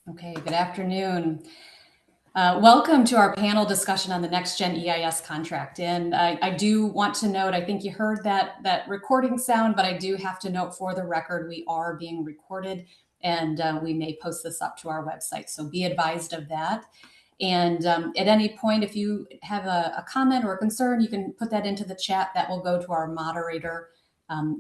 Okay, good afternoon. Welcome to our panel discussion on the NextGen EIS contract. And I do want to note, I think you heard that recording sound, but I do have to note for the record, we are being recorded and we may post this up to our website. So be advised of that. And at any point, if you have a comment or a concern, you can put that into the chat. That will go to our moderator.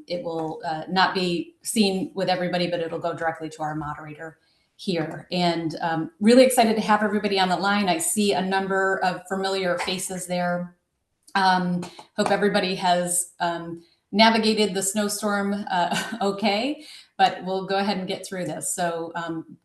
It will not be seen with everybody, but it'll go directly to our moderator here. And really excited to have everybody on the line. I see a number of familiar faces there. Hope everybody has navigated the snowstorm okay, but we'll go ahead and get through this. So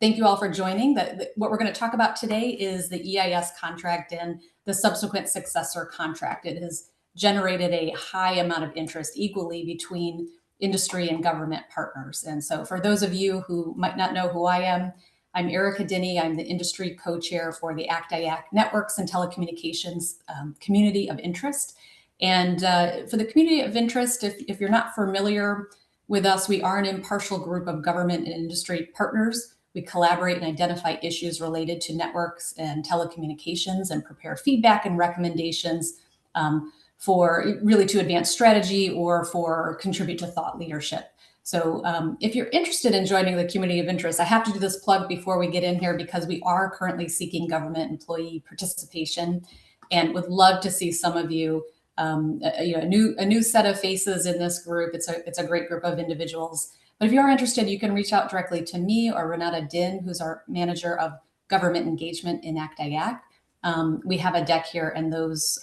thank you all for joining. What we're going to talk about today is the EIS contract and the subsequent successor contract. It has generated a high amount of interest equally between industry and government partners. And so for those of you who might not know who I am, I'm Erica Dinney. I'm the industry co-chair for the ACT-IAC Networks and Telecommunications Community of Interest. And for the community of interest, if you're not familiar with us, we are an impartial group of government and industry partners. We collaborate and identify issues related to networks and telecommunications and prepare feedback and recommendations for really to advance strategy or for contribute to thought leadership. So if you're interested in joining the community of interest, I have to do this plug before we get in here because we are currently seeking government employee participation and would love to see some of you, a new set of faces in this group. It's a great group of individuals. But if you are interested, you can reach out directly to me or Renata Din, who's our manager of government engagement in ACT-IAC. We have a deck here, and those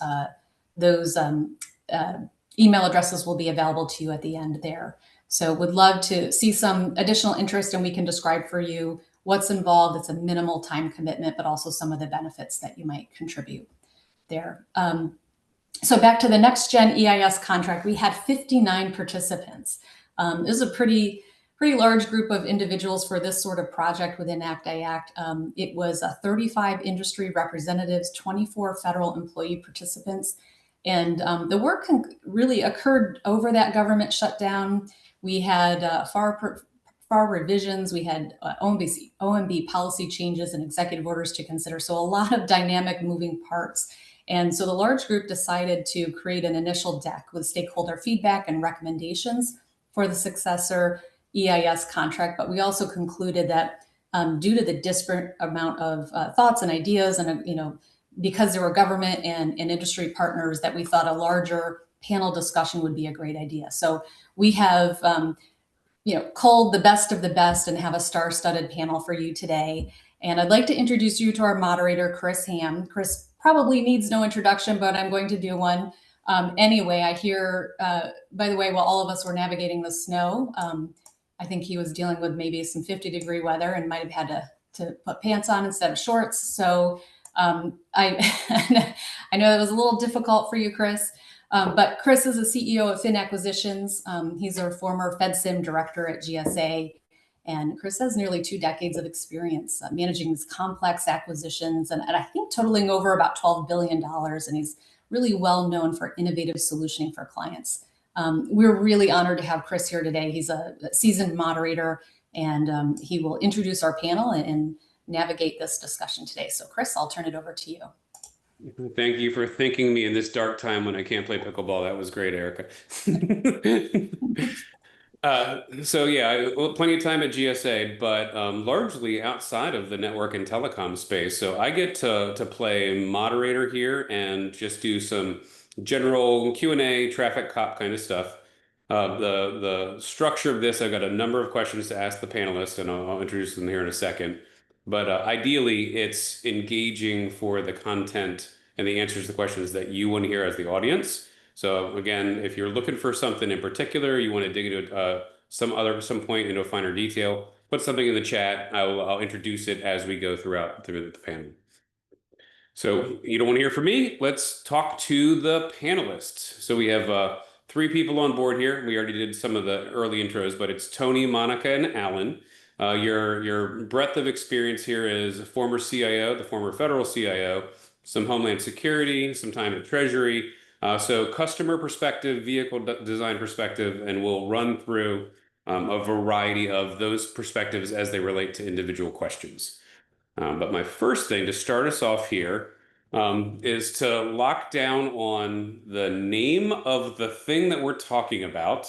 email addresses will be available to you at the end there. So would love to see some additional interest, and we can describe for you what's involved. It's a minimal time commitment, but also some of the benefits that you might contribute there. So back to the NextGen EIS contract, we had 59 participants. This is a pretty large group of individuals for this sort of project within ACT-IAC. It was 35 industry representatives, 24 federal employee participants. And the work really occurred over that government shutdown. We had FAR revisions. We had OMB policy changes and executive orders to consider. So a lot of dynamic moving parts. And so the large group decided to create an initial deck with stakeholder feedback and recommendations for the successor EIS contract. But we also concluded that due to the disparate amount of thoughts and ideas and, because there were government and industry partners, that we thought a larger panel discussion would be a great idea. So we have, culled the best of the best and have a star-studded panel for you today. And I'd like to introduce you to our moderator, Chris Hamm. Chris probably needs no introduction, but I'm going to do one. Anyway, I hear, by the way, while all of us were navigating the snow, I think he was dealing with maybe some 50-degree weather and might have had to put pants on instead of shorts. So I know it was a little difficult for you, Chris, but Chris is the CEO of Fin Acquisitions. He's our former FedSim director at GSA. And Chris has nearly 2 decades of experience managing these complex acquisitions and I think totaling over about $12 billion. And he's really well known for innovative solutioning for clients. We're really honored to have Chris here today. He's a seasoned moderator, and he will introduce our panel and navigate this discussion today. So Chris, I'll turn it over to you. Thank you for thinking me in this dark time when I can't play pickleball. That was great, Erica. So yeah, plenty of time at GSA, but largely outside of the network and telecom space. So I get to play moderator here and just do some general Q&A, traffic cop kind of stuff. The structure of this, I've got a number of questions to ask the panelists, and I'll introduce them here in a second. But ideally, it's engaging for the content and the answers to the questions that you want to hear as the audience. So again, if you're looking for something in particular, you want to dig into some point into a finer detail, put something in the chat. I'll introduce it as we go through the panel. So you don't want to hear from me? Let's talk to the panelists. So we have 3 people on board here. We already did some of the early intros, but it's Tony, Monica, and Alan. Your breadth of experience here is a former CIO, the former federal CIO, some Homeland Security, some time at Treasury. So customer perspective, vehicle design perspective, and we'll run through a variety of those perspectives as they relate to individual questions. But my first thing to start us off here is to lock down on the name of the thing that we're talking about.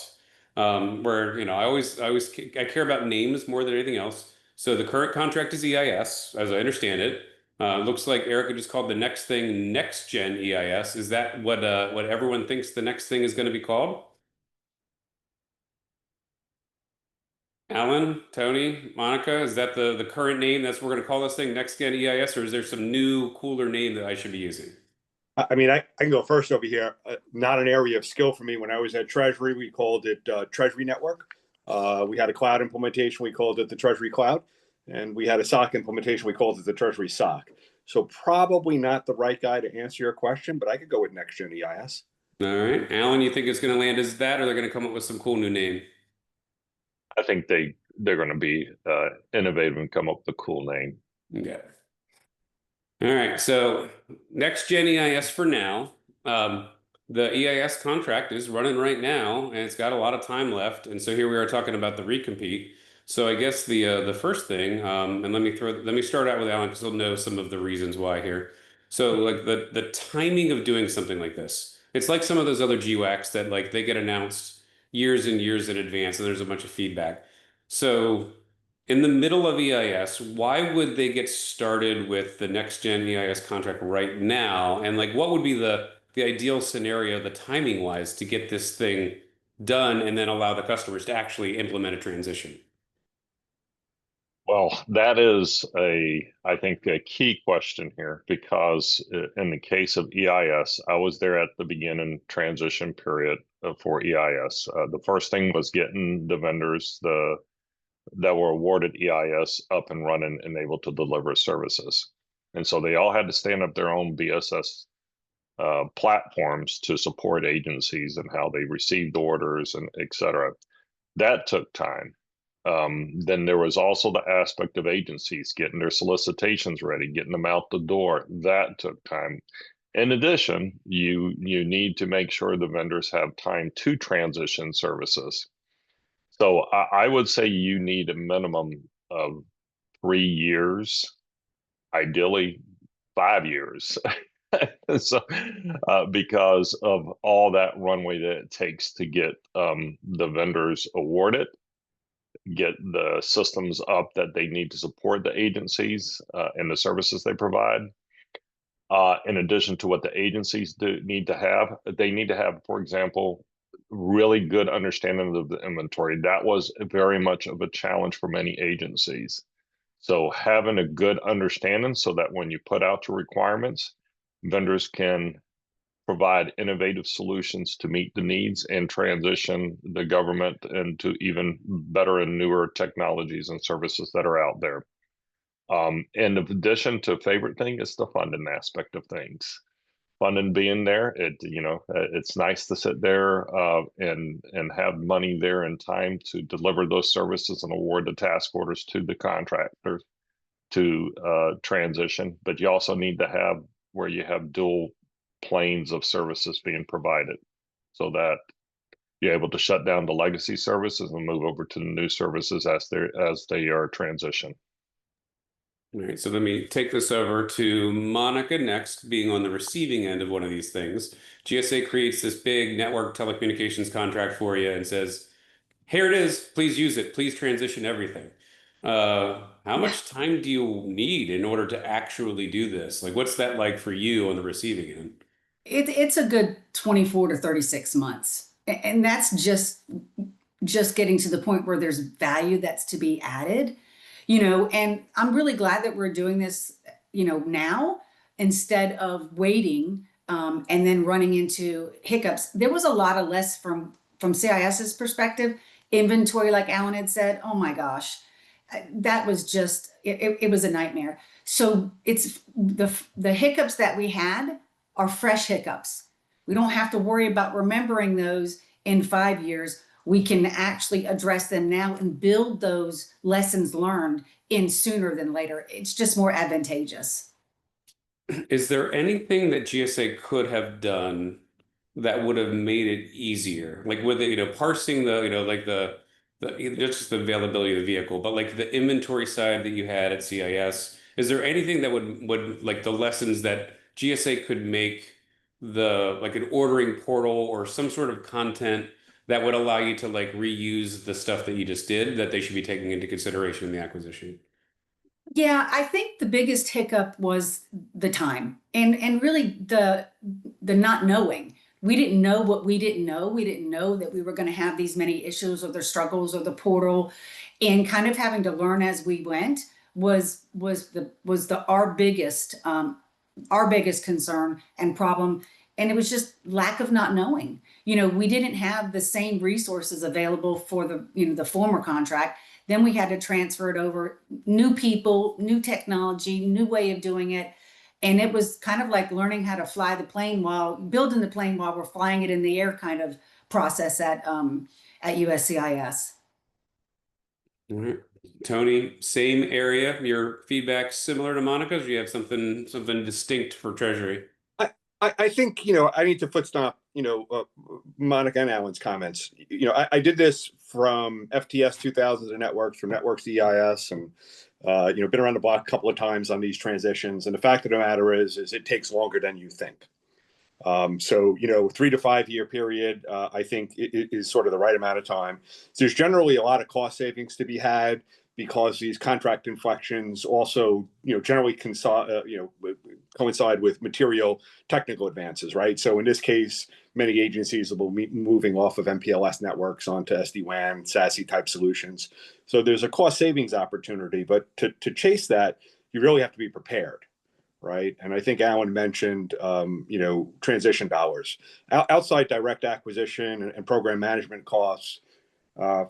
Where, I care about names more than anything else. So the current contract is EIS, as I understand it. Looks like Erica just called the next thing NextGen EIS. Is that what everyone thinks the next thing is going to be called? Alan, Tony, Monica, is that the current name? That's what we're going to call this thing, NextGen EIS, or is there some new, cooler name that I should be using? I mean, I can go first over here. Not an area of skill for me. When I was at Treasury, we called it Treasury Network. We had a cloud implementation. We called it the Treasury Cloud. And we had a SOC implementation. We called it the Treasury SOC. So probably not the right guy to answer your question, but I could go with NextGen EIS. All right. Alan, you think it's going to land as that, or they're going to come up with some cool new name? I think they're going to be innovative and come up with a cool name. Okay. All right. So NextGen EIS for now. The EIS contract is running right now, and it's got a lot of time left. And so here we are talking about the recompete. So I guess the first thing, and let me start out with Alan because he'll know some of the reasons why here. So like the timing of doing something like this, it's like some of those other GWACs that like they get announced years and years in advance, and there's a bunch of feedback. So in the middle of EIS, why would they get started with the next gen EIS contract right now? And like, what would be the ideal scenario, the timing wise, to get this thing done and then allow the customers to actually implement a transition? Well, that is I think, a key question here because in the case of EIS, I was there at the beginning transition period for EIS. The first thing was getting the vendors that were awarded EIS up and running and able to deliver services. And so they all had to stand up their own BSS platforms to support agencies and how they received orders and et cetera. That took time. Then there was also the aspect of agencies getting their solicitations ready, getting them out the door. That took time. In addition, you need to make sure the vendors have time to transition services. So I would say you need a minimum of 3 years, ideally 5 years. So, because of all that runway that it takes to get the vendors awarded, get the systems up that they need to support the agencies and the services they provide. In addition to what the agencies need to have, they need to have, for example, really good understanding of the inventory. That was very much of a challenge for many agencies. So having a good understanding so that when you put out your requirements, vendors can provide innovative solutions to meet the needs and transition the government into even better and newer technologies and services that are out there. In addition to favorite thing is the funding aspect of things. Funding being there, it's nice to sit there and have money there in time to deliver those services and award the task orders to the contractors to transition. But you also need to have where you have dual planes of services being provided so that you're able to shut down the legacy services and move over to the new services as they are transitioned. All right, so let me take this over to Monica next, being on the receiving end of one of these things. GSA creates this big network telecommunications contract for you and says, here it is, please use it, please transition everything. How much time do you need in order to actually do this? Like, what's that like for you on the receiving end? It's a good 24 to 36 months. And that's just getting to the point where there's value that's to be added, and I'm really glad that we're doing this, now instead of waiting and then running into hiccups. There was a lot of less from CIS's perspective. Inventory, like Alan had said, oh my gosh, that was just, it was a nightmare. So it's the hiccups that we had are fresh hiccups. We don't have to worry about remembering those in 5 years. We can actually address them now and build those lessons learned in sooner than later. It's just more advantageous. Is there anything that GSA could have done that would have made it easier? Like with it, parsing the, like the just the availability of the vehicle, but like the inventory side that you had at CIS, Is there anything that would like the lessons that GSA could make like an ordering portal or some sort of content that would allow you to like reuse the stuff that you just did that they should be taking into consideration in the acquisition? Yeah, I think the biggest hiccup was the time and really the not knowing. We didn't know what we didn't know. We didn't know that we were going to have these many issues or the struggles or the portal, and kind of having to learn as we went was our biggest concern and problem. And it was just lack of not knowing. We didn't have the same resources available for the former contract. Then we had to transfer it over, new people, new technology, new way of doing it. And it was kind of like learning how to fly the plane building the plane while we're flying it in the air kind of process at USCIS. All right. Tony, same area. Your feedback similar to Monica's? Or you have something distinct for Treasury? I think, I need to foot stomp, Monica and Alan's comments. I did this from FTS 2000 to networks, from networks to EIS, and, been around the block a couple of times on these transitions. And the fact of the matter is it takes longer than you think. So, 3 to 5 year period, I think it is sort of the right amount of time. So there's generally a lot of cost savings to be had because these contract inflections also, generally coincide with material technical advances, right? So in this case, many agencies will be moving off of MPLS networks onto SD-WAN, SASE type solutions. So there's a cost savings opportunity, but to chase that, you really have to be prepared. Right. And I think Alan mentioned, transition dollars. Outside direct acquisition and program management costs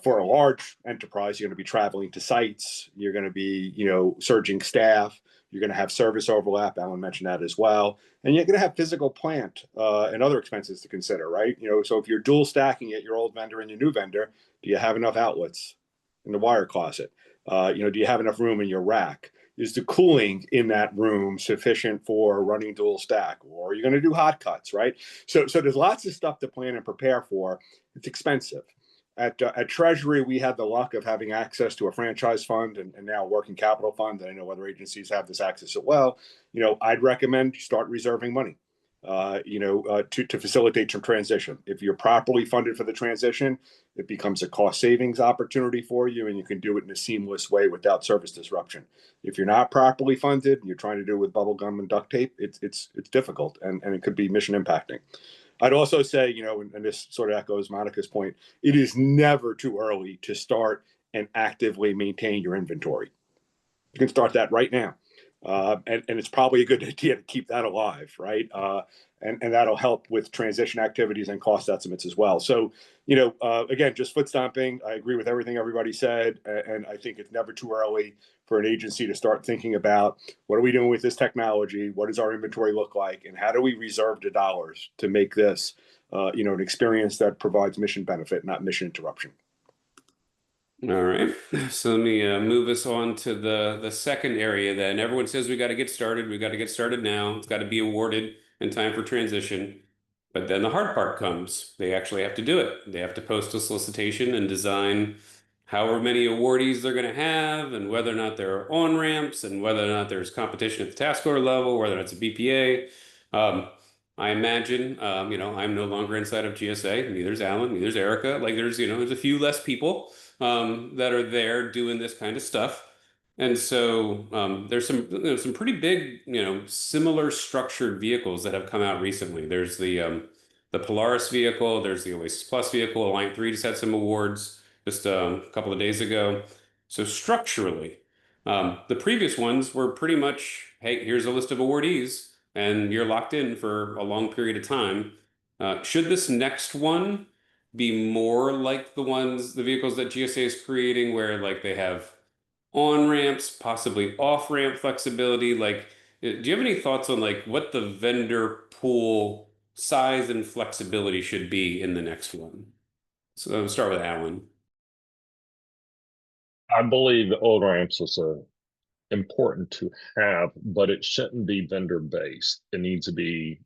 for a large enterprise, you're going to be traveling to sites. You're going to be, surging staff. You're going to have service overlap. Alan mentioned that as well. And you're going to have physical plant and other expenses to consider, right? So if you're dual stacking at your old vendor and your new vendor, do you have enough outlets in the wire closet? Do you have enough room in your rack? Is the cooling in that room sufficient for running dual stack? Or are you going to do hot cuts, right? So there's lots of stuff to plan and prepare for. It's expensive. At Treasury, we had the luck of having access to a franchise fund and now a working capital fund. And I know other agencies have this access as well. I'd recommend you start reserving money, to facilitate some transition. If you're properly funded for the transition, it becomes a cost savings opportunity for you, and you can do it in a seamless way without service disruption. If you're not properly funded and you're trying to do it with bubble gum and duct tape, it's difficult and it could be mission impacting. I'd also say, and this sort of echoes Monica's point, it is never too early to start and actively maintain your inventory. You can start that right now. And it's probably a good idea to keep that alive, right? And that'll help with transition activities and cost estimates as well. So, again, just foot stomping. I agree with everything everybody said. And I think it's never too early for an agency to start thinking about what are we doing with this technology? What does our inventory look like? And how do we reserve the dollars to make this, an experience that provides mission benefit, not mission interruption? All right. So let me move us on to the second area then. Everyone says we got to get started. We got to get started now. It's got to be awarded in time for transition. But then the hard part comes. They actually have to do it. They have to post a solicitation and design however many awardees they're going to have, and whether or not there are on-ramps, and whether or not there's competition at the task order level, whether it's a BPA. I imagine, I'm no longer inside of GSA. Neither's Alan, neither's Erica. Like there's a few less people that are there doing this kind of stuff. And so there's some pretty big, similar structured vehicles that have come out recently. There's the Polaris vehicle, there's the Oasis Plus vehicle. Alliant 3 just had some awards just a couple of days ago. So structurally, the previous ones were pretty much, hey, here's a list of awardees, and you're locked in for a long period of time. Should this next one be more like the vehicles that GSA is creating, where like they have on-ramps, possibly off-ramp flexibility? Like, do you have any thoughts on like what the vendor pool size and flexibility should be in the next one? So I'll start with Alan. I believe on-ramps is important to have, but it shouldn't be vendor-based. It needs to be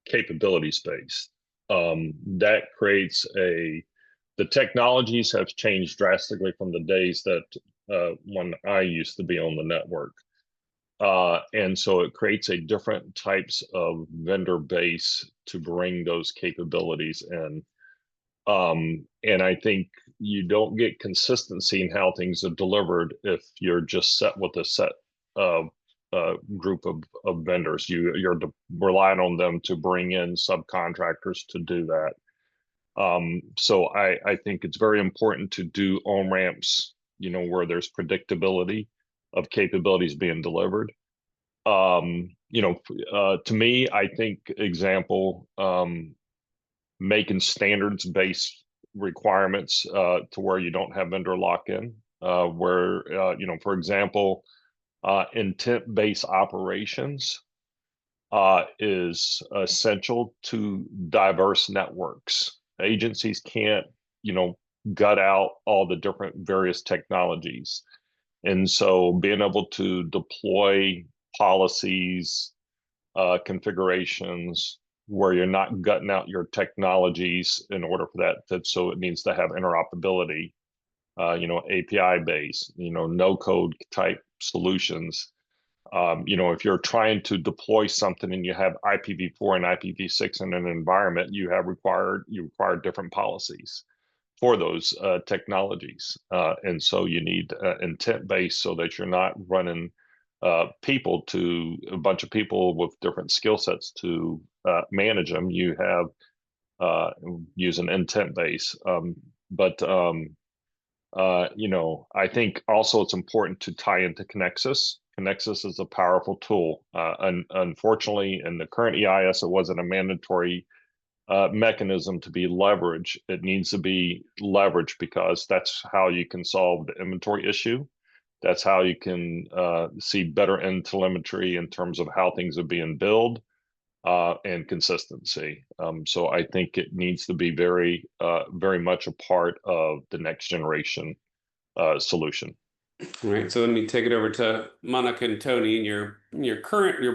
capabilities-based. That creates the technologies have changed drastically from the days that when I used to be on the network. And so it creates a different types of vendor base to bring those capabilities in. And I think you don't get consistency in how things are delivered if you're just set with a set group of vendors. You're relying on them to bring in subcontractors to do that. So I think it's very important to do on-ramps, where there's predictability of capabilities being delivered. To me, I think example, making standards-based requirements to where you don't have vendor lock-in, where, for example, intent-based operations is essential to diverse networks. Agencies can't, gut out all the different various technologies. And so being able to deploy policies, configurations, where you're not gutting out your technologies in order for that, so it needs to have interoperability, API based, no code type solutions. If you're trying to deploy something and you have IPv4 and IPv6 in an environment, you require different policies for those technologies. And so you need intent based so that you're not running a bunch of people with different skill sets to manage them. You have use an intent base. I think also it's important to tie into Connexus. Connexus is a powerful tool. Unfortunately, in the current EIS, it wasn't a mandatory mechanism to be leveraged. It needs to be leveraged because that's how you can solve the inventory issue. That's how you can see better end telemetry in terms of how things are being billed and consistency. So I think it needs to be very much a part of the next generation solution. All right, so let me take it over to Monica and Tony in your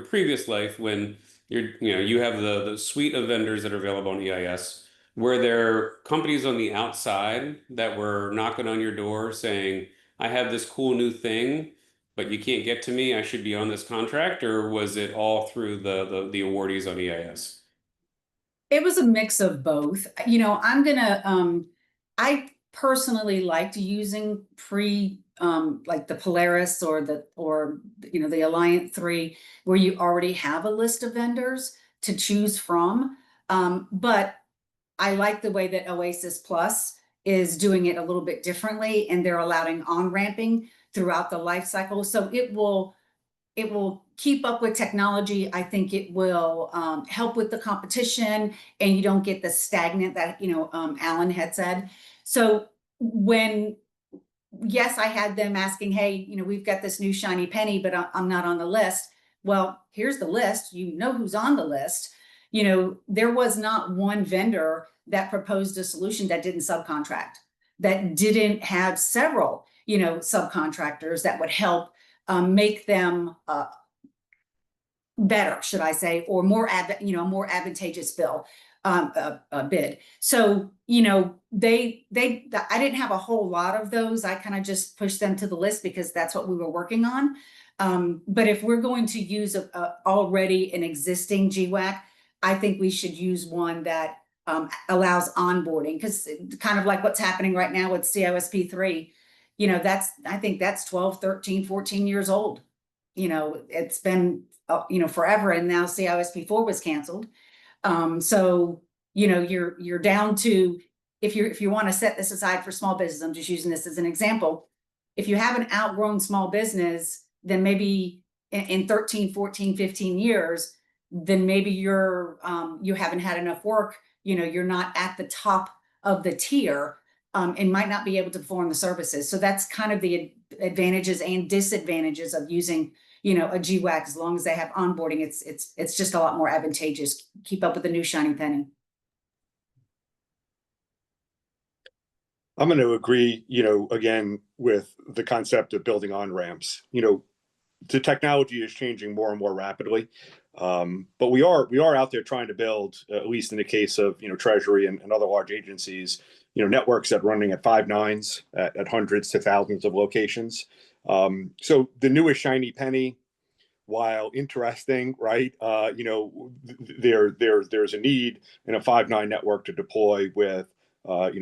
previous life when you have the suite of vendors that are available on EIS. Were there companies on the outside that were knocking on your door saying, I have this cool new thing, but you can't get to me, I should be on this contract? Or was it all through the awardees on EIS? It was a mix of both. I personally liked using like the Polaris or the Alliant 3, where you already have a list of vendors to choose from. But I like the way that Oasis Plus is doing it a little bit differently, and they're allowing on-ramping throughout the life cycle. So it will keep up with technology. I think it will help with the competition, and you don't get the stagnant that Alan had said. So yes, I had them asking, hey, we've got this new shiny penny, but I'm not on the list. Well, here's the list. Who's on the list. There was not one vendor that proposed a solution that didn't subcontract, that didn't have several, subcontractors that would help make them better, should I say, or more advantageous bid. So, I didn't have a whole lot of those. I kind of just pushed them to the list because that's what we were working on. But if we're going to use already an existing GWAC, I think we should use one that allows onboarding, because kind of like what's happening right now with COSP 3, I think that's 12, 13, 14 years old. It's been, forever. And now COSP 4 was canceled. So, you're down to, if you want to set this aside for small business, I'm just using this as an example. If you have an outgrown small business, then maybe in 13, 14, 15 years, then maybe you haven't had enough work. You're not at the top of the tier, and might not be able to perform the services. So that's kind of the advantages and disadvantages of using a GWAC. As long as they have onboarding, it's just a lot more advantageous. Keep up with the new shiny penny. I'm going to agree, again, with the concept of building on ramps. The technology is changing more and more rapidly. But we are out there trying to build, at least in the case of, Treasury and other large agencies, networks that are running at 5 nines at hundreds to thousands of locations. So the newest shiny penny, while interesting, right? There's a need in a 5.9 network to deploy with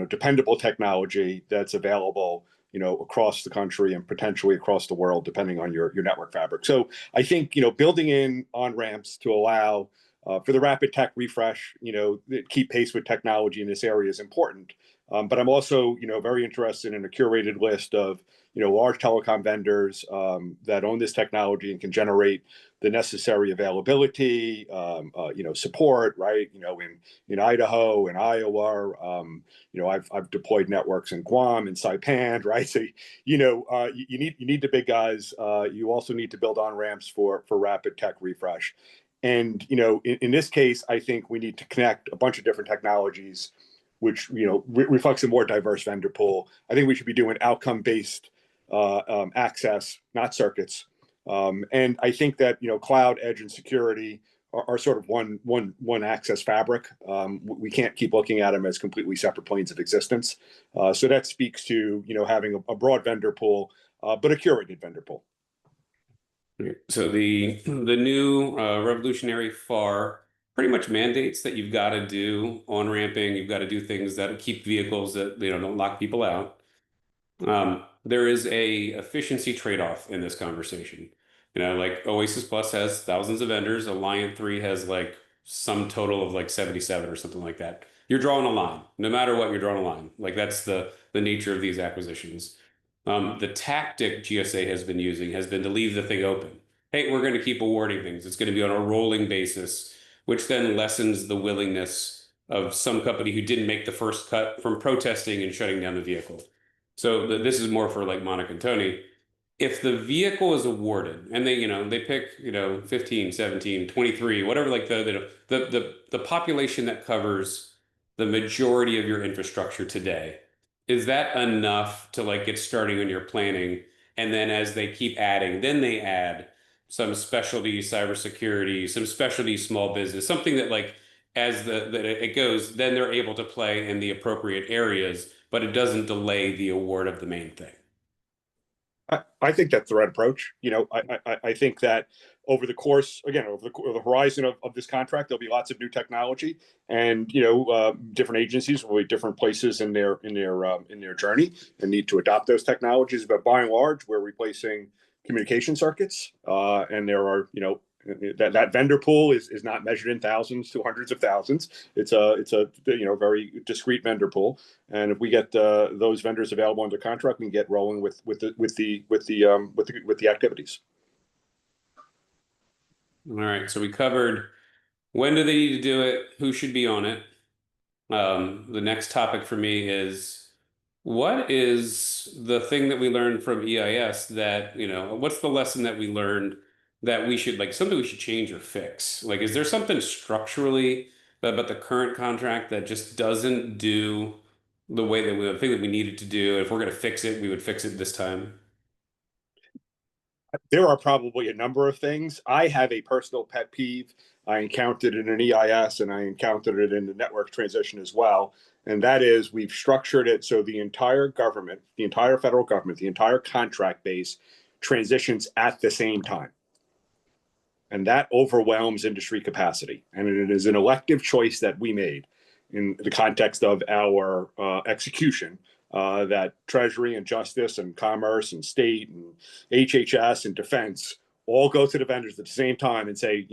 dependable technology that's available across the country and potentially across the world, depending on your network fabric. So I think building in on ramps to allow for the rapid tech refresh, keep pace with technology in this area is important. But I'm also very interested in a curated list of large telecom vendors that own this technology and can generate the necessary availability, support, right? In Idaho and Iowa, I've deployed networks in Guam and Saipan, right? So you need the big guys. You also need to build on ramps for rapid tech refresh. And in this case, I think we need to connect a bunch of different technologies, which reflects a more diverse vendor pool. I think we should be doing outcome-based access, not circuits. And I think that cloud, edge, and security are sort of one access fabric. We can't keep looking at them as completely separate planes of existence. So that speaks to having a broad vendor pool, but a curated vendor pool. So the new revolutionary FAR pretty much mandates that you've got to do on ramping. You've got to do things that keep vehicles that don't lock people out. There is a efficiency trade-off in this conversation. Like Oasis Plus has thousands of vendors. Alliant 3 has like some total of like 77 or something like that. You're drawing a line. No matter what, you're drawing a line. Like that's the nature of these acquisitions. The tactic GSA has been using has been to leave the thing open. Hey, we're going to keep awarding things. It's going to be on a rolling basis, which then lessens the willingness of some company who didn't make the first cut from protesting and shutting down the vehicle. So this is more for like Monica and Tony. If the vehicle is awarded and they pick 15, 17, 23, whatever, like the population that covers the majority of your infrastructure today, is that enough to like get starting on your planning? And then as they keep adding, then they add some specialty cybersecurity, some specialty small business, something that like as it goes, then they're able to play in the appropriate areas, but it doesn't delay the award of the main thing. I think that's the right approach. I think that over the course, again, over the horizon of this contract, there'll be lots of new technology, and different agencies will be different places in their journey and need to adopt those technologies. But by and large, we're replacing communication circuits, and there are that vendor pool is not measured in thousands to hundreds of thousands. It's a very discrete vendor pool, and if we get those vendors available under contract, we can get rolling with the activities. All right, so we covered when do they need to do it, who should be on it. The next topic for me is what is the thing that we learned from EIS that what's the lesson that we learned that we should something we should change or fix? Like, is there something structurally about the current contract that just doesn't do the way that we think that we needed to do? If we're going to fix it, we would fix it this time. There are probably a number of things. I have a personal pet peeve. I encountered it in an EIS and I encountered it in the network transition as well. And that is we've structured it so the entire government, the entire federal government, the entire contract base transitions at the same time. And that overwhelms industry capacity. And it is an elective choice that we made in the context of our execution, that Treasury and Justice and Commerce and State and HHS and Defense all go to the vendors at the same time and say,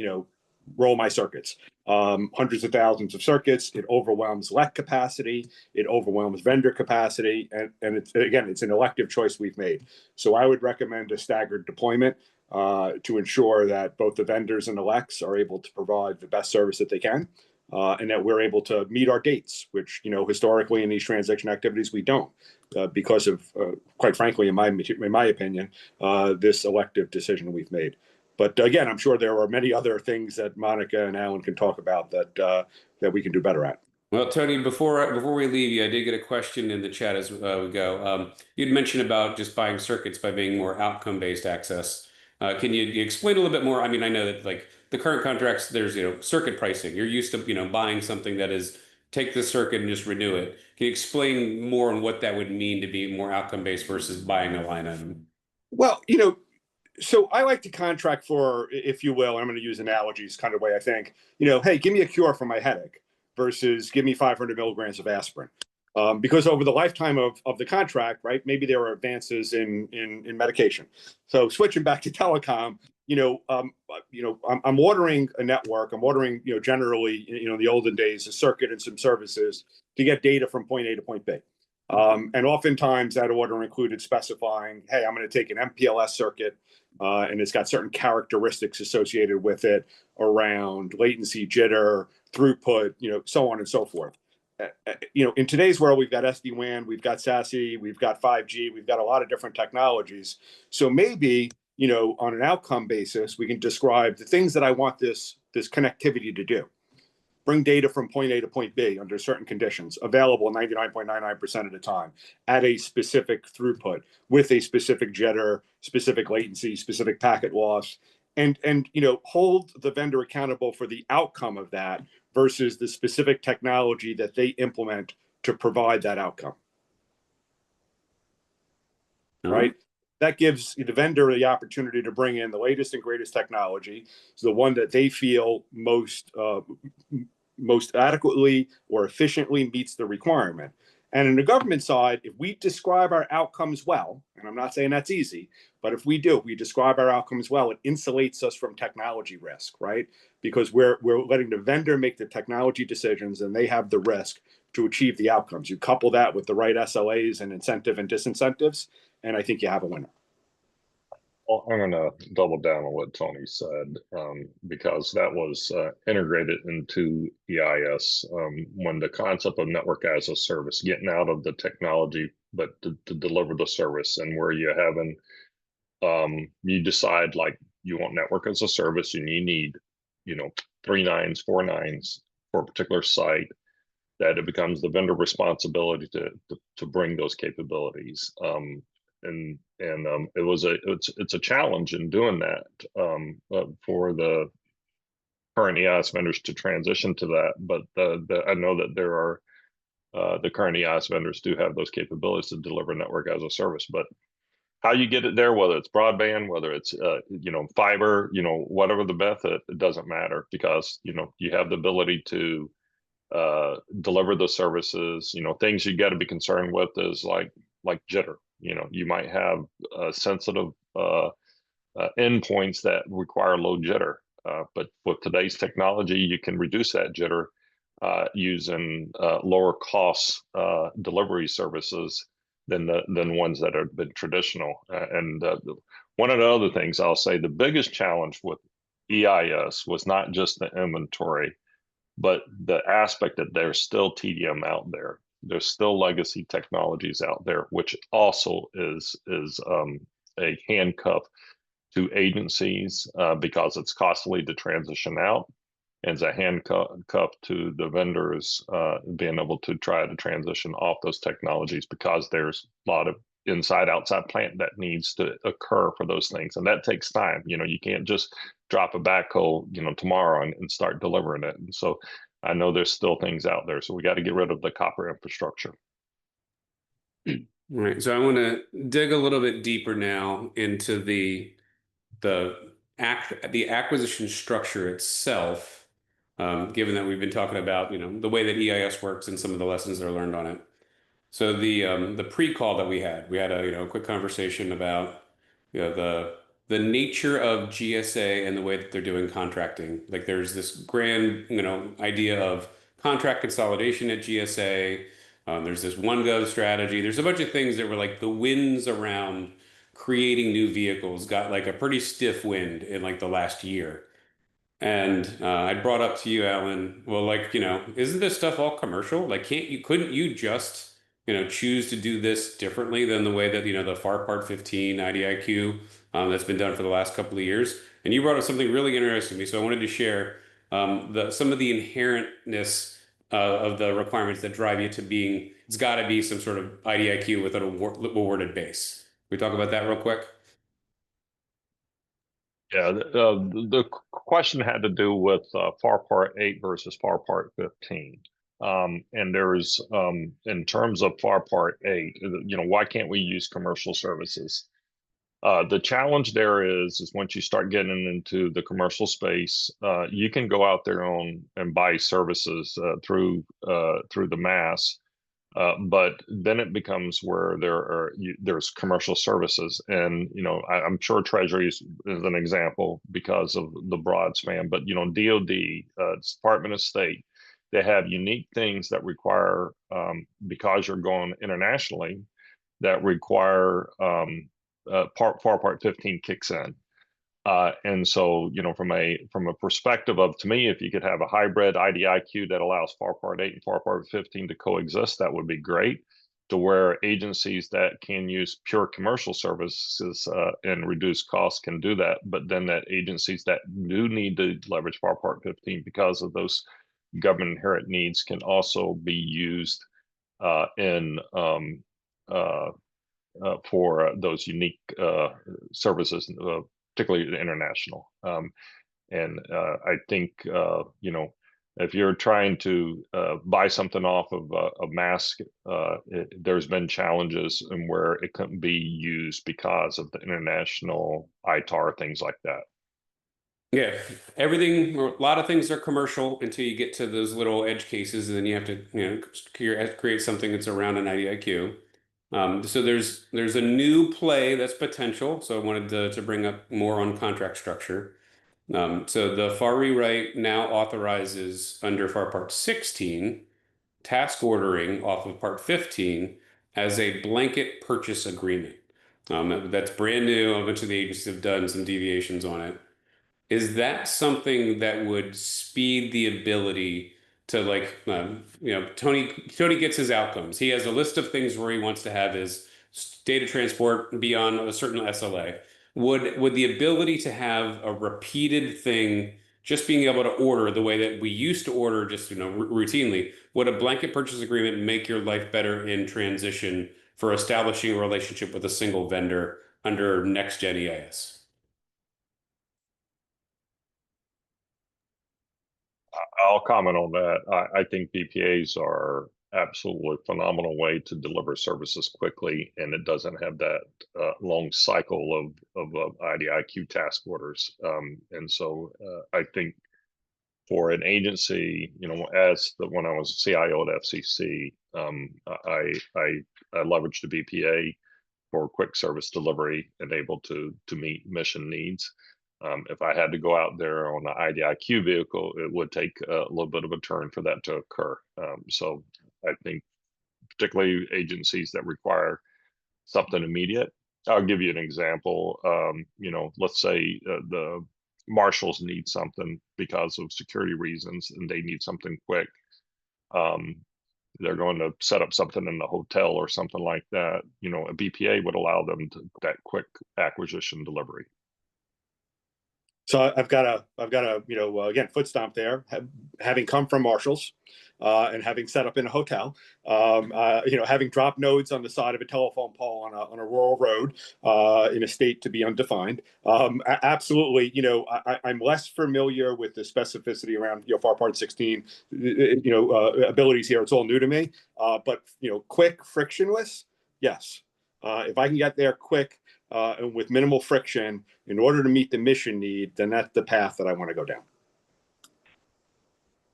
roll my circuits. Hundreds of thousands of circuits. It overwhelms LEC capacity. It overwhelms vendor capacity. And it's an elective choice we've made. So I would recommend a staggered deployment to ensure that both the vendors and the LECs are able to provide the best service that they can. And that we're able to meet our dates, which historically in these transaction activities we don't, because of, quite frankly, in my opinion, this elective decision we've made. But again, I'm sure there are many other things that Monica and Alan can talk about that we can do better at. Well, Tony, before we leave you, I did get a question in the chat as we go. You'd mentioned about just buying circuits by being more outcome-based access. Can you explain a little bit more? I mean, I know that the current contracts, there's circuit pricing. You're used to buying something that is take the circuit and just renew it. Can you explain more on what that would mean to be more outcome based versus buying a line item? Well, So I like to contract for, if you will, I'm going to use analogies kind of way I think, hey, give me a cure for my headache versus give me 500 milligrams of aspirin. Because over the lifetime of the contract, right, maybe there are advances in medication. So switching back to telecom, I'm ordering a network. I'm ordering, generally, in the olden days, a circuit and some services to get data from point A to point B. And oftentimes that order included specifying, hey, I'm going to take an MPLS circuit, and it's got certain characteristics associated with it around latency, jitter, throughput, so on and so forth. In today's world, we've got SD-WAN, we've got SASE, we've got 5G, we've got a lot of different technologies. So maybe, on an outcome basis, we can describe the things that I want this connectivity to do. Bring data from point A to point B under certain conditions, available 99.99% of the time, at a specific throughput, with a specific jitter, specific latency, specific packet loss, and hold the vendor accountable for the outcome of that versus the specific technology that they implement to provide that outcome. Right? That gives the vendor the opportunity to bring in the latest and greatest technology, so the one that they feel most adequately or efficiently meets the requirement. And in the government side, if we describe our outcomes well, and I'm not saying that's easy, but if we describe our outcomes well, it insulates us from technology risk, right? Because we're letting the vendor make the technology decisions, and they have the risk to achieve the outcomes. You couple that with the right SLAs and incentive and disincentives, and I think you have a winner. Well, I'm going to double down on what Tony said, because that was integrated into EIS when the concept of network as a service, getting out of the technology, but to deliver the service, and where you you decide like you want network as a service and you need, 3 nines, 4 nines for a particular site, that it becomes the vendor responsibility to bring those capabilities. It's a challenge in doing that for the current EIS vendors to transition to that. But I know that there are the current EIS vendors do have those capabilities to deliver network as a service. But how you get it there, whether it's broadband, whether it's fiber, whatever the method, it doesn't matter, because you have the ability to deliver the services. Things you got to be concerned with is like jitter. You might have sensitive endpoints that require low jitter, but with today's technology, you can reduce that jitter using lower cost delivery services than ones that have been traditional. And one of the other things I'll say, the biggest challenge with EIS was not just the inventory, but the aspect that there's still TDM out there. There's still legacy technologies out there, which also is a handcuff to agencies because it's costly to transition out, and it's a handcuff to the vendors being able to try to transition off those technologies, because there's a lot of inside-outside plant that needs to occur for those things, and that takes time. You can't just drop a backhoe, tomorrow and start delivering it. And so I know there's still things out there, so we got to get rid of the copper infrastructure. Right. So I want to dig a little bit deeper now into the acquisition structure itself, given that we've been talking about the way that EIS works and some of the lessons that are learned on it. So the pre-call that we had a quick conversation about the nature of GSA and the way that they're doing contracting. Like there's this grand idea of contract consolidation at GSA. There's this one gov strategy. There's a bunch of things that were like the winds around creating new vehicles got like a pretty stiff wind in like the last year. And I brought up to you, Alan, well, isn't this stuff all commercial? Like, couldn't you just choose to do this differently than the way that, the FAR Part 15 IDIQ that's been done for the last couple of years? And you brought up something really interesting to me. So I wanted to share some of the inherentness of the requirements that drive you to being, it's got to be some sort of IDIQ with an awarded base. Can we talk about that real quick? Yeah, the question had to do with FAR Part 8 versus FAR Part 15. And there's, in terms of FAR Part 8, why can't we use commercial services? The challenge there is once you start getting into the commercial space, you can go out there and buy services through the mass, but then it becomes where there's commercial services, and I'm sure Treasury is an example because of the broad span. But DoD, Department of State, they have unique things that require because you're going internationally that require FAR Part 15 kicks in. And so, from a perspective of, to me, if you could have a hybrid IDIQ that allows FAR Part 8 and FAR Part 15 to coexist, that would be great, to where agencies that can use pure commercial services and reduce costs can do that. But then that agencies that do need to leverage FAR Part 15 because of those government inherent needs can also be used for those unique services, particularly the international. And I think, if you're trying to buy something off of a mask, there's been challenges in where it couldn't be used because of the international ITAR, things like that. Yeah, everything, a lot of things are commercial until you get to those little edge cases, and then you have to create something that's around an IDIQ. So there's a new play that's potential. So I wanted to bring up more on contract structure. So the FAR rewrite now authorizes under FAR Part 16 task ordering off of Part 15 as a blanket purchase agreement. That's brand new. A bunch of the agencies have done some deviations on it. Is that something that would speed the ability to, like, Tony gets his outcomes. He has a list of things where he wants to have his data transport beyond a certain SLA. Would the ability to have a repeated thing, just being able to order the way that we used to order just routinely, would a blanket purchase agreement make your life better in transition for establishing a relationship with a single vendor under NextGen EIS? I'll comment on that. I think BPAs are absolutely phenomenal way to deliver services quickly, and it doesn't have that long cycle of IDIQ task orders. And so I think for an agency, when I was CIO at FCC, I leveraged the BPA for quick service delivery and able to meet mission needs. If I had to go out there on an IDIQ vehicle, it would take a little bit of a turn for that to occur. So I think particularly agencies that require something immediate. I'll give you an example. Let's say the marshals need something because of security reasons and they need something quick. They're going to set up something in the hotel or something like that. A BPA would allow them that quick acquisition delivery. So I've got a again, foot stomp there, having come from marshals and having set up in a hotel, having dropped nodes on the side of a telephone pole on a rural road in a state to be undefined. Absolutely, I'm less familiar with the specificity around FAR Part 16, abilities here. It's all new to me, but quick, frictionless, yes. If I can get there quick, and with minimal friction in order to meet the mission need, then that's the path that I want to go down.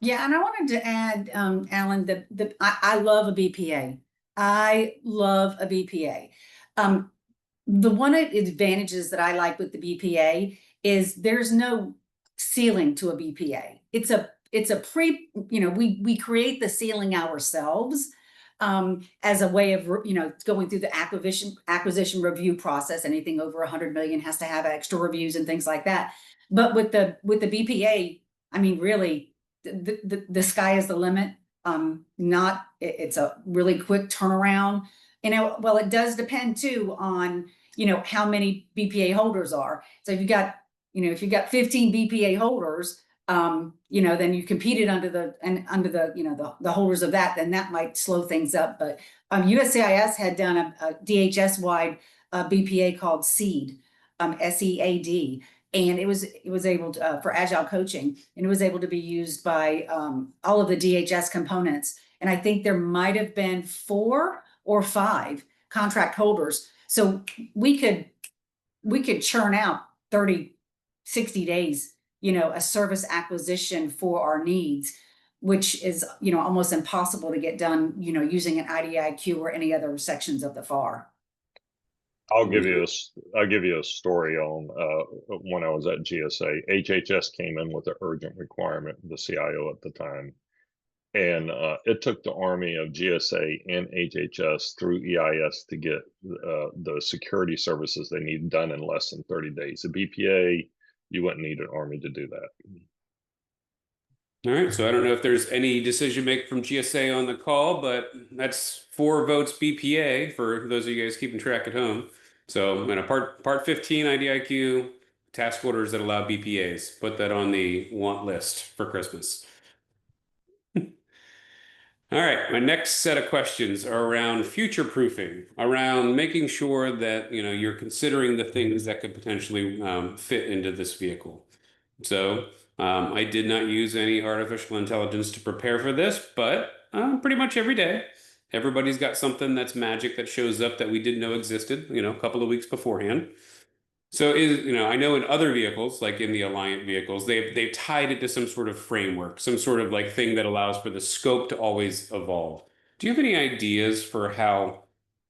Yeah, and I wanted to add, Alan, that I love a BPA. I love a BPA. The one advantages that I like with the BPA is there's no ceiling to a BPA. It's a we create the ceiling ourselves. As a way of going through the acquisition review process. Anything over 100 million has to have extra reviews and things like that. But with the BPA, I mean, really, the sky is the limit. It's a really quick turnaround. Well, it does depend too on how many BPA holders are. So if you've got 15 BPA holders, then you competed under the holders of that, then that might slow things up. But USCIS had done a DHS wide BPA called SEAD, SEAD, and it was able to, for agile coaching, and it was able to be used by all of the DHS components. And I think there might have been 4 or 5 contract holders. So we could we could churn out 30, 60 days, a service acquisition for our needs, which is, almost impossible to get done, using an IDIQ or any other sections of the FAR. I'll give you a story on when I was at GSA. HHS came in with an urgent requirement, the CIO at the time, and it took the army of GSA and HHS through EIS to get the security services they need done in less than 30 days. The BPA, you wouldn't need an army to do that. All right, so I don't know if there's any decision making from GSA on the call, but that's 4 votes BPA for those of you guys keeping track at home. So I'm going to part 15 IDIQ task orders that allow BPAs. Put that on the want list for Christmas. All right, my next set of questions are around future proofing, around making sure that you're considering the things that could potentially fit into this vehicle. So I did not use any artificial intelligence to prepare for this, but pretty much every day, everybody's got something that's magic that shows up that we didn't know existed, a couple of weeks beforehand. So I know in other vehicles, like in the Alliant vehicles, they've tied it to some sort of framework, some sort of like thing that allows for the scope to always evolve. Do you have any ideas for how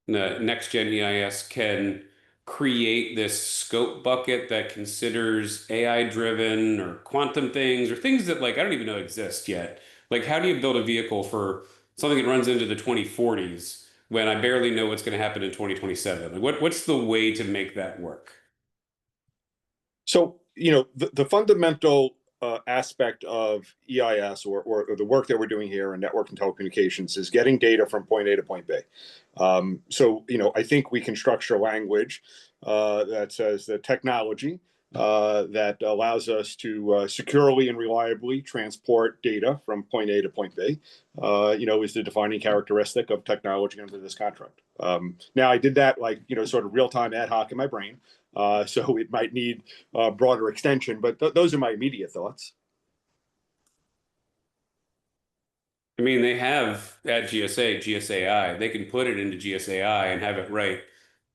the NextGen EIS can create this scope bucket that considers AI-driven or quantum things or things that I don't even know exist yet? Like, how do you build a vehicle for something that runs into the 2040s when I barely know what's going to happen in 2027? What's the way to make that work? So, the fundamental aspect of EIS or the work that we're doing here in network and telecommunications is getting data from point A to point B. So, I think we can structure language that says the technology that allows us to securely and reliably transport data from point A to point B, is the defining characteristic of technology under this contract. Now, I did that sort of real-time ad hoc in my brain. So it might need a broader extension, but those are my immediate thoughts. I mean, they have at GSAI, they can put it into GSAI and have it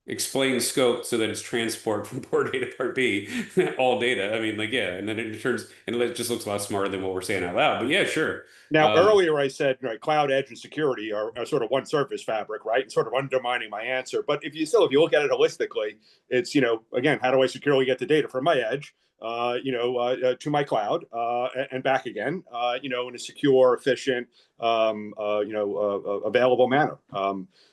explain scope so that it's transport from port A to port B, all data. I mean, yeah, and then it just looks a lot smarter than what we're saying out loud. But yeah, sure. Now, earlier I said cloud, edge, and security are sort of one surface fabric, right? And sort of undermining my answer. But if you look at it holistically, it's, again, how do I securely get the data from my edge, to my cloud and back again, in a secure, efficient, available manner.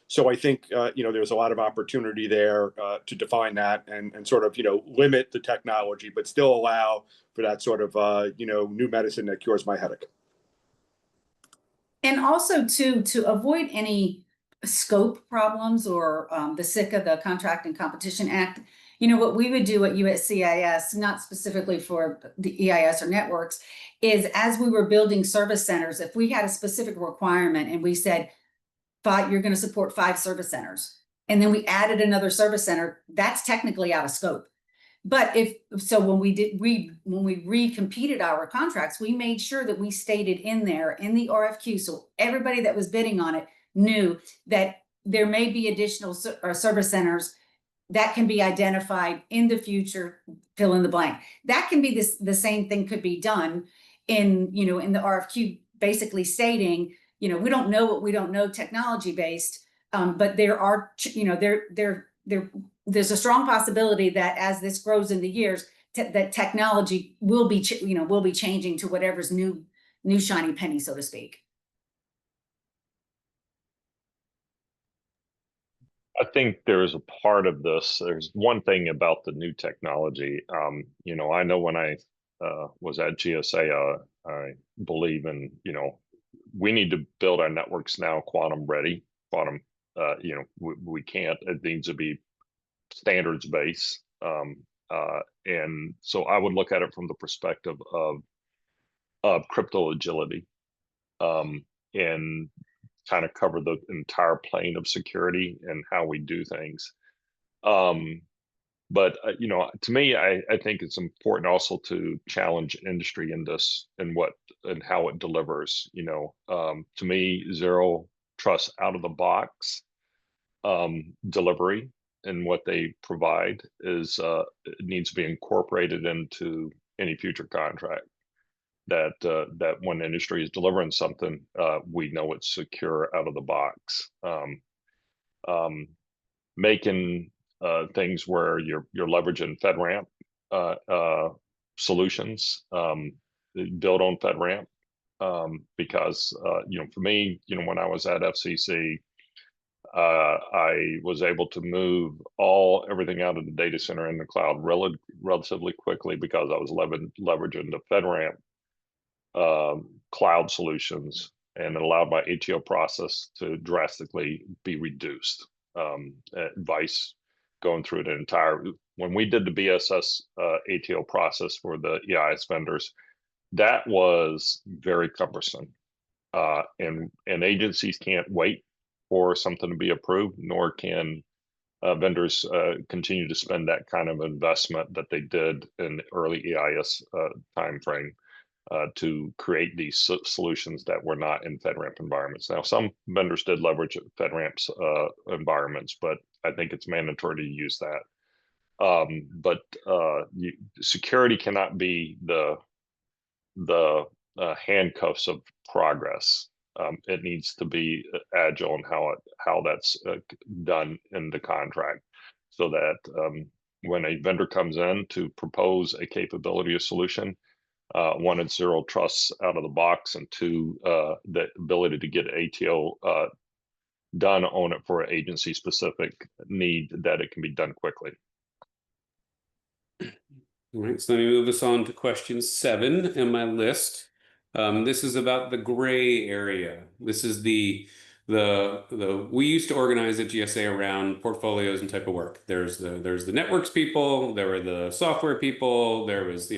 So I think, there's a lot of opportunity there to define that and sort of, limit the technology, but still allow for that sort of, new medicine that cures my headache. And also to avoid any scope problems or the SICA, the Contract and Competition Act, what we would do at USCIS, not specifically for the EIS or networks, is as we were building service centers, if we had a specific requirement and we said, you're going to support 5 service centers, and then we added another service center, that's technically out of scope. But when we recompeted our contracts, we made sure that we stated in there in the RFQ, so everybody that was bidding on it knew that there may be additional service centers that can be identified in the future, fill in the blank. That can be the same thing could be done in the RFQ, basically stating, we don't know what we don't know technology based, but there are, there's a strong possibility that as this grows in the years, that technology will be, will be changing to whatever's new shiny penny, so to speak. I think there's a part of this. There's one thing about the new technology. I know when I was at GSA, I believe in, we need to build our networks now quantum ready. Quantum, we can't. It needs to be standards based. And so I would look at it from the perspective of crypto agility, and kind of cover the entire plane of security and how we do things. But to me, I think it's important also to challenge industry in this and how it delivers. To me, zero trust out of the box delivery and what they provide is it needs to be incorporated into any future contract. That when industry is delivering something, we know it's secure out of the box. Making things where you're leveraging FedRAMP solutions, build on FedRAMP, because for me, when I was at FCC, I was able to move everything out of the data center in the cloud relatively quickly because I was leveraging the FedRAMP cloud solutions, and it allowed my ATO process to drastically be reduced. Vice going through the entire, when we did the BSS ATO process for the EIS vendors, that was very cumbersome. And agencies can't wait for something to be approved, nor can vendors continue to spend that kind of investment that they did in the early EIS timeframe to create these solutions that were not in FedRAMP environments. Now, some vendors did leverage FedRAMP's environments, but I think it's mandatory to use that. But security cannot be the handcuffs of progress. It needs to be agile in how that's done in the contract, so that when a vendor comes in to propose a capability or solution, one, it's zero trust out of the box, and two, the ability to get ATO done on it for an agency specific need, that it can be done quickly. All right, so let me move us on to question 7 in my list. This is about the gray area. This is the we used to organize at GSA around portfolios and type of work. There's the networks people, there were the software people, there was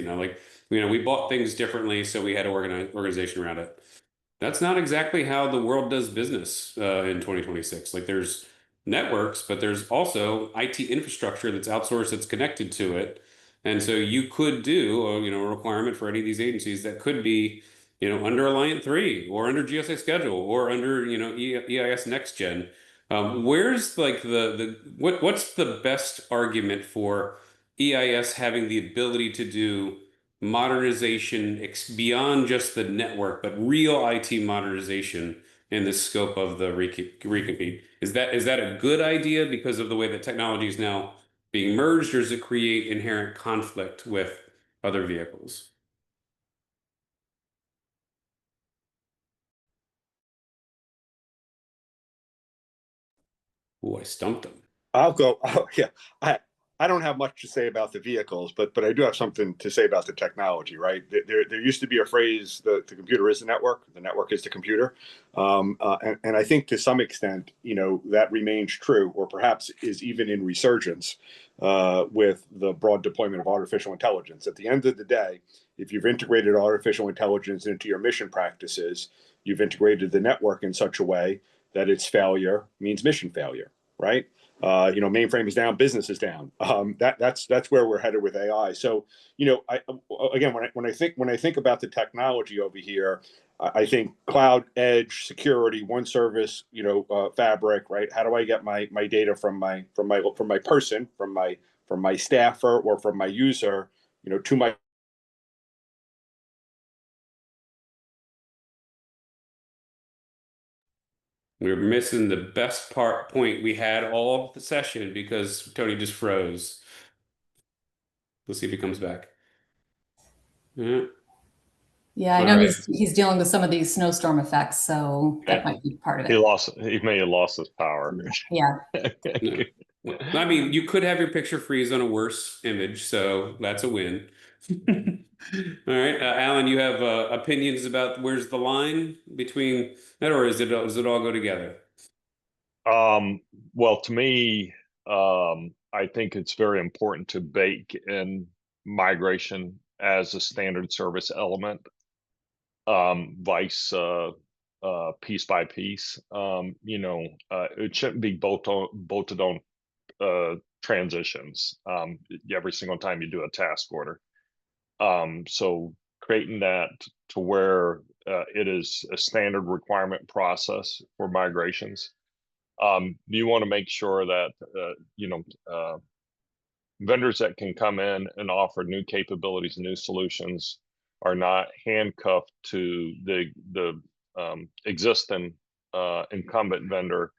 we bought things differently, so we had an organization around it. That's not exactly how the world does business in 2026. Like, there's networks, but there's also IT infrastructure that's outsourced, that's connected to it. And so you could do a requirement for any of these agencies that could be under Alliant 3 or under GSA schedule or under EIS NextGen. Where's what's the best argument for EIS having the ability to do modernization beyond just the network, but real IT modernization in the scope of the recompete? Is that a good idea because of the way that technology is now being merged, or does it create inherent conflict with other vehicles? Oh, I stumped him. I'll go. Oh, yeah. I don't have much to say about the vehicles, but I do have something to say about the technology, right? There used to be a phrase, the computer is the network is the computer. And I think to some extent, that remains true, or perhaps is even in resurgence with the broad deployment of artificial intelligence. At the end of the day, if you've integrated artificial intelligence into your mission practices, you've integrated the network in such a way that its failure means mission failure, right? Mainframe is down, business is down. That's where we're headed with AI. So, when I think about the technology over here, I think cloud, edge, security, one service, fabric, right? How do I get my data from my person, from my staffer, or from my user, to my We were missing the best point we had all of the session because Tony just froze. Let's see if he comes back. Yeah. Yeah, I know he's dealing with some of these snowstorm effects, so that might be part of it. He may have lost his power. Yeah. No. I mean, you could have your picture freeze on a worse image, so that's a win. All right, Alan, you have opinions about where's the line between that, or does it all go together? Well, to me, I think it's very important to bake in migration as a standard service element, vice piece by piece. It shouldn't be bolted on transitions every single time you do a task order. So creating that to where it is a standard requirement process for migrations You want to make sure that vendors that can come in and offer new capabilities, new solutions, are not handcuffed to the existing incumbent vendor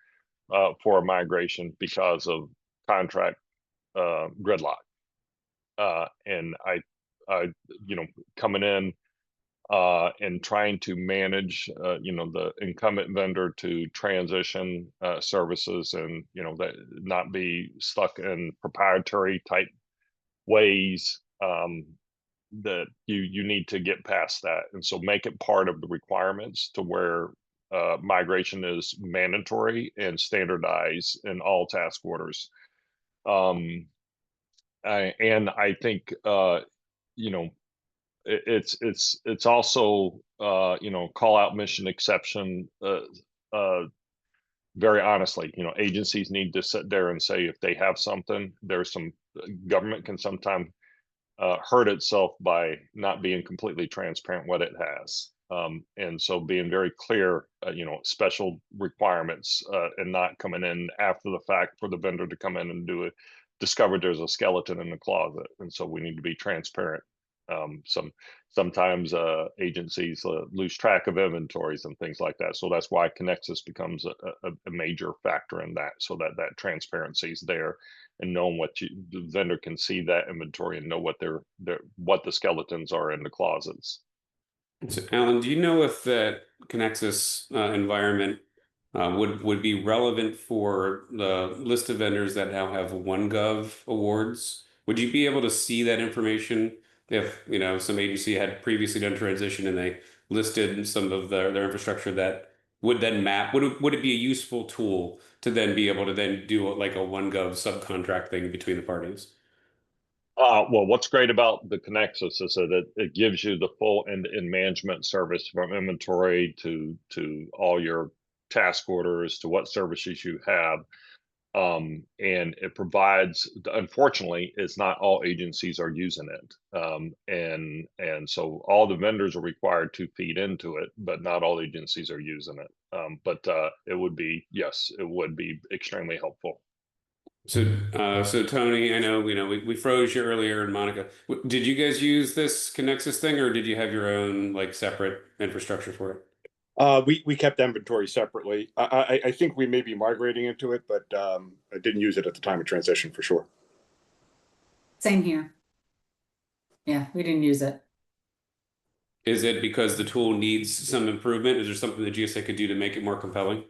for a migration because of contract gridlock. And coming in and trying to manage, the incumbent vendor to transition services, and that not be stuck in proprietary type ways, that you need to get past that, and so make it part of the requirements to where migration is mandatory and standardized in all task orders. I think it's also call out mission exception very honestly. Agencies need to sit there and say if they have something. There's some government can sometimes hurt itself by not being completely transparent what it has, and so being very clear, special requirements, and not coming in after the fact for the vendor to come in and discover there's a skeleton in the closet, and so we need to be transparent. Sometimes agencies lose track of inventories and things like that, so that's why Connexus becomes a major factor in that, so that transparency is there, and knowing the vendor can see that inventory and know what the skeletons are in the closets. So, Alan, do you know if that Connexus environment would be relevant for the list of vendors that now have OneGov awards? Would you be able to see that information if some agency had previously done transition and they listed some of their infrastructure that would then map? Would it be a useful tool to then be able to then do like a OneGov subcontract thing between the parties? Well, what's great about the Connexus is that it gives you the full end-to-end management service, from inventory to all your task orders to what services you have. And it provides, unfortunately, it's not all agencies are using it. And so all the vendors are required to feed into it, but not all agencies are using it. But it would be extremely helpful. So Tony, I know we froze you earlier, and Monica, did you guys use this Connexus thing, or did you have your own like separate infrastructure for it? We kept inventory separately. I think we may be migrating into it, but I didn't use it at the time of transition for sure. Same here. Yeah, we didn't use it. Is it because the tool needs some improvement? Is there something the GSA could do to make it more compelling?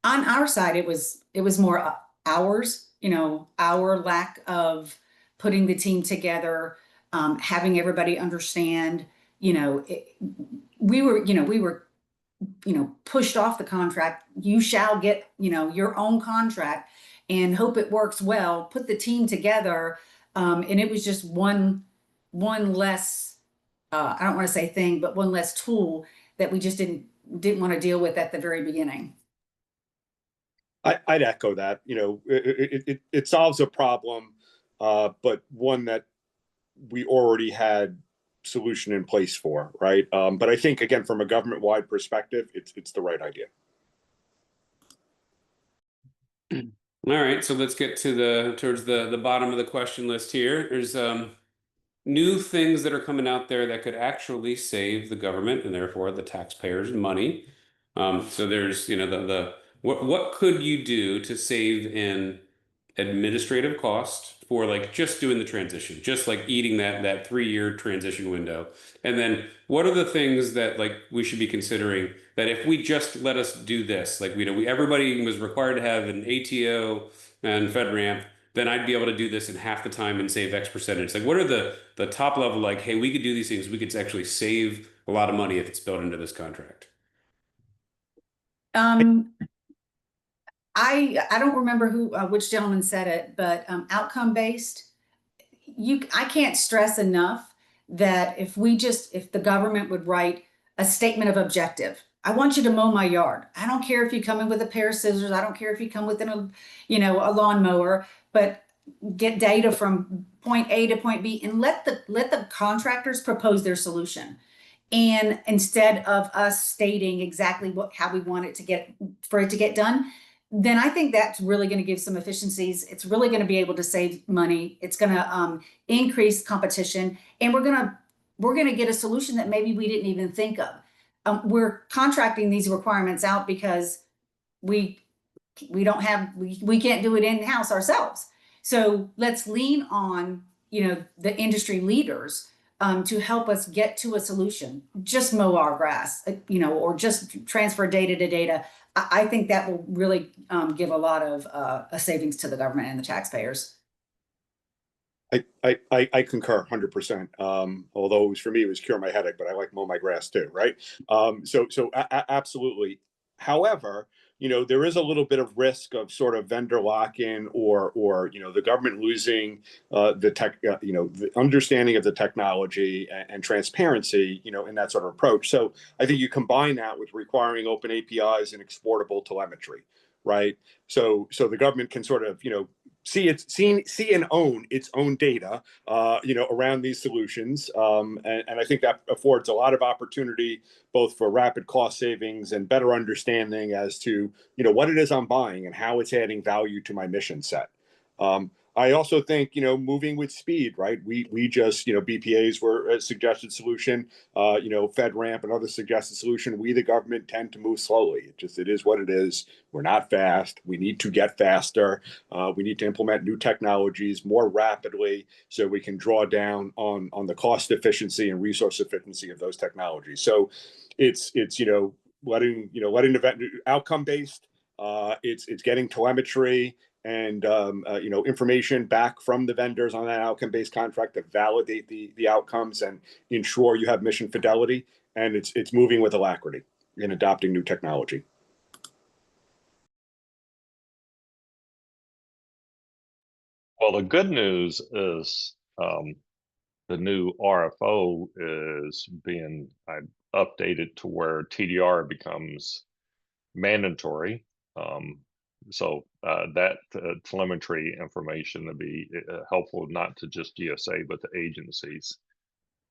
On our side, it was more ours, our lack of putting the team together, having everybody understand, we were pushed off the contract. You shall get, your own contract and hope it works well, put the team together. And it was just one less, I don't want to say thing, but one less tool that we just didn't want to deal with at the very beginning. I'd echo that. It solves a problem, but one that we already had solution in place for, right? But I think, again, from a government-wide perspective, it's the right idea. All right, so let's get towards the bottom of the question list here. There's new things that are coming out there that could actually save the government and therefore the taxpayers money. So there's what could you do to save in administrative cost for like just doing the transition, just like eating that 3-year transition window? And then what are the things that like we should be considering that if we just let us do this, like everybody was required to have an ATO and FedRAMP, then I'd be able to do this in half the time and save X percentage. Like what are the top level, like, hey, we could do these things, we could actually save a lot of money if it's built into this contract? I don't remember which gentleman said it, but outcome based. I can't stress enough that if the government would write a statement of objective. I want you to mow my yard. I don't care if you come in with a pair of scissors. I don't care if you come with a lawnmower, but get data from point A to point B and let the contractors propose their solution. And instead of us stating exactly how we want it to get done, then I think that's really going to give some efficiencies. It's really going to be able to save money. It's going to increase competition, and we're going to get a solution that maybe we didn't even think of. We're contracting these requirements out because we can't do it in-house ourselves. So let's lean on, the industry leaders to help us get to a solution. Just mow our grass, or just transfer data to data. I think that will really give a lot of a savings to the government and the taxpayers. I concur 100%. Although for me, it was cure my headache, but I like mow my grass too, right? Absolutely. However, there is a little bit of risk of sort of vendor lock-in or the government losing the understanding of the technology and transparency, in that sort of approach. So I think you combine that with requiring open APIs and exportable telemetry, right? So the government can sort of, see and own its own data, around these solutions. And I think that affords a lot of opportunity, both for rapid cost savings and better understanding as to, what it is I'm buying and how it's adding value to my mission set. I also think, moving with speed, right? We just, BPAs were a suggested solution, FedRAMP, another suggested solution. We, the government, tend to move slowly. It is what it is. We're not fast. We need to get faster. We need to implement new technologies more rapidly so we can draw down on the cost efficiency and resource efficiency of those technologies. So it's letting the vendor outcome based. It's getting telemetry and information back from the vendors on that outcome-based contract to validate the outcomes and ensure you have mission fidelity. And it's moving with alacrity in adopting new technology. Well, the good news is the new RFO is being updated to where TDR becomes mandatory. So that telemetry information to be helpful not to just GSA but to agencies.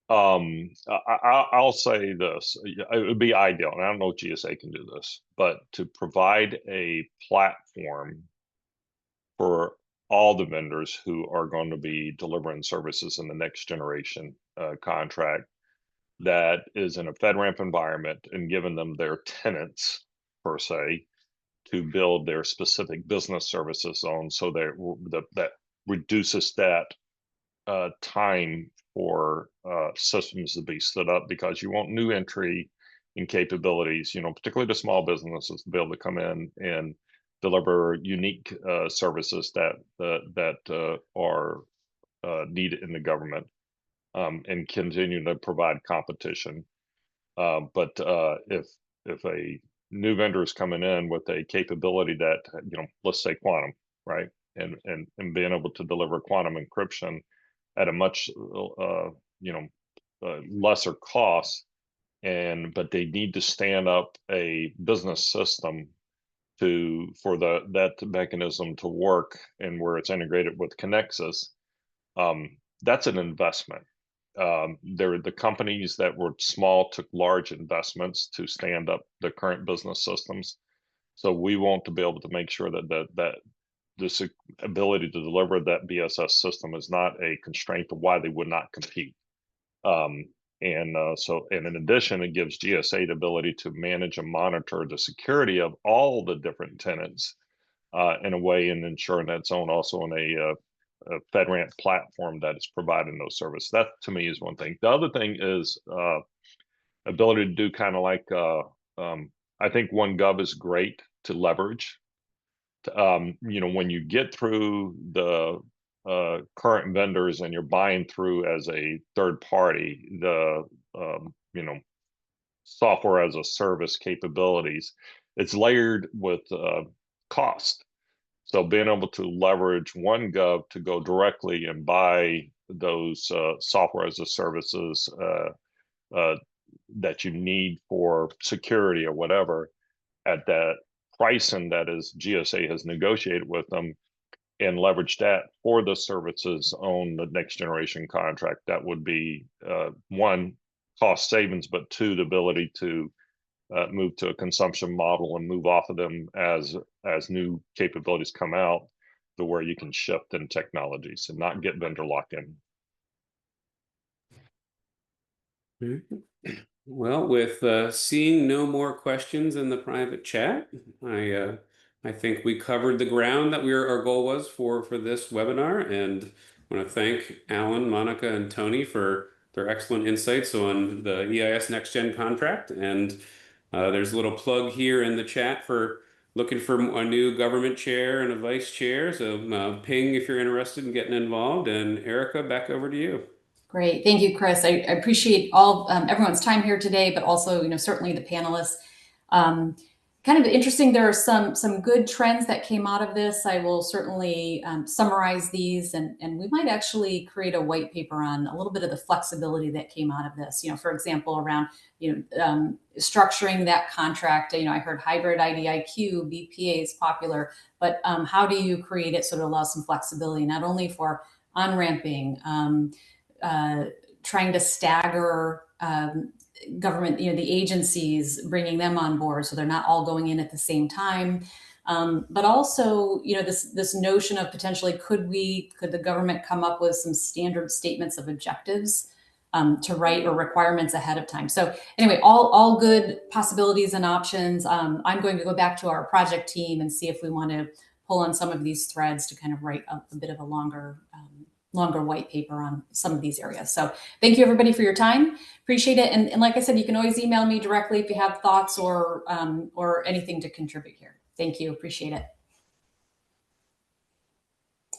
I'll say this: it would be ideal, and I don't know if GSA can do this, but to provide a platform for all the vendors who are going to be delivering services in the next generation contract that is in a FedRAMP environment and giving them their tenants per se to build their specific business services on, so that reduces that time for systems to be stood up, because you want new entry and capabilities, particularly the small businesses, to be able to come in and deliver unique services that are needed in the government, and continue to provide competition. But if a new vendor is coming in with a capability that, let's say quantum, right, and being able to deliver quantum encryption at a much lesser cost, but they need to stand up a business system for that mechanism to work, and where it's integrated with Connexus, that's an investment. The companies that were small took large investments to stand up the current business systems. So we want to be able to make sure that this ability to deliver that BSS system is not a constraint to why they would not compete. And in addition, it gives GSA the ability to manage and monitor the security of all the different tenants in a way, and ensuring that's also on a FedRAMP platform that is providing those services. That to me is one thing. The other thing is ability to do kind of like I think OneGov is great to leverage. When you get through the current vendors and you're buying through as a third party, the software as a service capabilities, it's layered with cost. So being able to leverage OneGov to go directly and buy those software as a services that you need for security or whatever at that pricing that is GSA has negotiated with them, and leverage that for the services on the next generation contract, that would be one, cost savings, but two, the ability to move to a consumption model and move off of them as new capabilities come out, to where you can shift in technologies and not get vendor lock-in. Well, with seeing no more questions in the private chat, I think we covered the ground that our goal was for this webinar, and I want to thank Alan, Monica, and Tony for their excellent insights on the EIS NextGen contract. And there's a little plug here in the chat for looking for a new government chair and a vice chair. So ping if you're interested in getting involved. And Erica, back over to you. Great, thank you, Chris. I appreciate all everyone's time here today, but also, certainly the panelists. Kind of interesting. There are some good trends that came out of this. I will certainly summarize these, and we might actually create a white paper on a little bit of the flexibility that came out of this. For example, around structuring that contract. I heard hybrid IDIQ, BPA is popular, but how do you create it so it allows some flexibility, not only for on-ramping, trying to stagger government, the agencies, bringing them on board so they're not all going in at the same time. But also, this notion of potentially could the government come up with some standard statements of objectives to write, or requirements ahead of time. So anyway, all good possibilities and options. I'm going to go back to our project team and see if we want to pull on some of these threads to kind of write a bit of a longer white paper on some of these areas. So thank you everybody for your time. Appreciate it. And like I said, you can always email me directly if you have thoughts or anything to contribute here. Thank you. Appreciate it.